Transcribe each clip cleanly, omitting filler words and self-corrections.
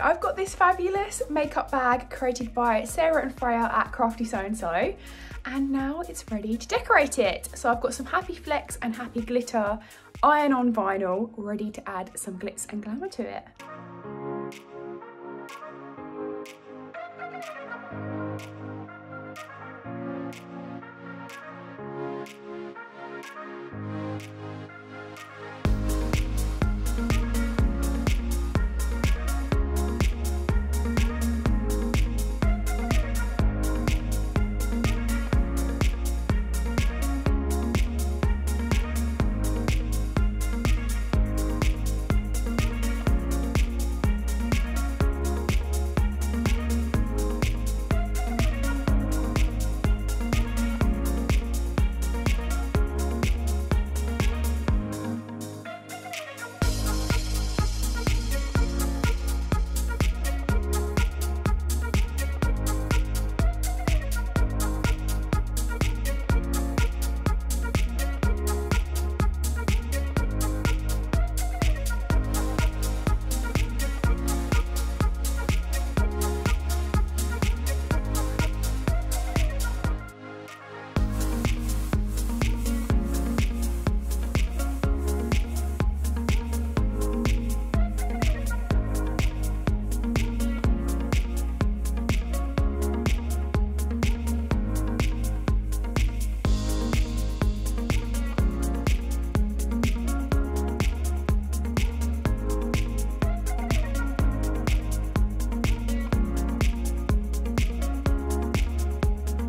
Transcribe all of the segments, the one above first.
I've got this fabulous makeup bag created by Sarah and Freya at Crafty Sew and So, and now it's ready to decorate it. So I've got some Happy Flex and Happy Glitter iron-on vinyl ready to add some glitz and glamour to it.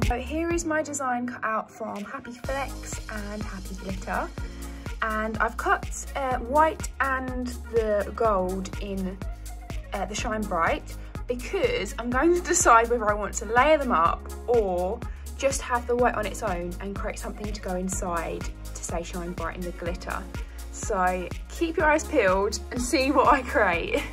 So here is my design cut out from Happy Flex and Happy Glitter, and I've cut white and the gold in the Shine Bright because I'm going to decide whether I want to layer them up or just have the white on its own and create something to go inside to say Shine Bright in the glitter. So keep your eyes peeled and see what I create.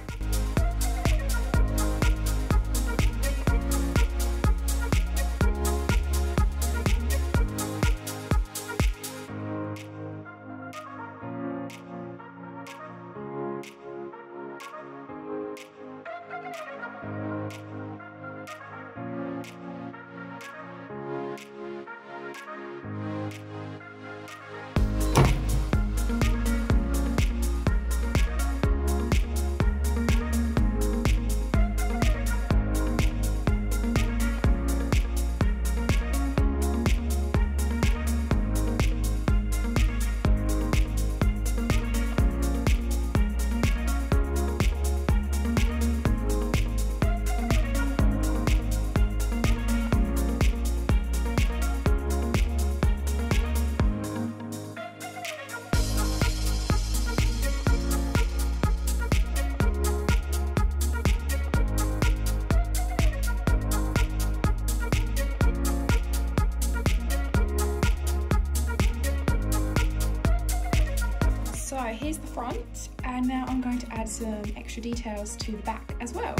So here's the front, and now I'm going to add some extra details to the back as well.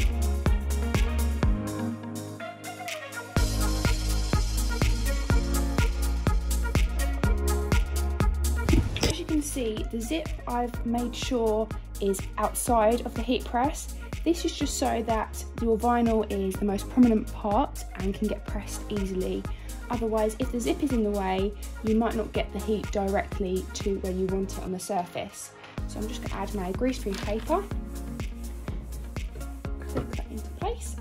As you can see, the zip I've made sure is outside of the heat press. This is just so that your vinyl is the most prominent part and can get pressed easily. Otherwise, if the zip is in the way, you might not get the heat directly to where you want it on the surface. So I'm just going to add my grease-free paper, clip that into place,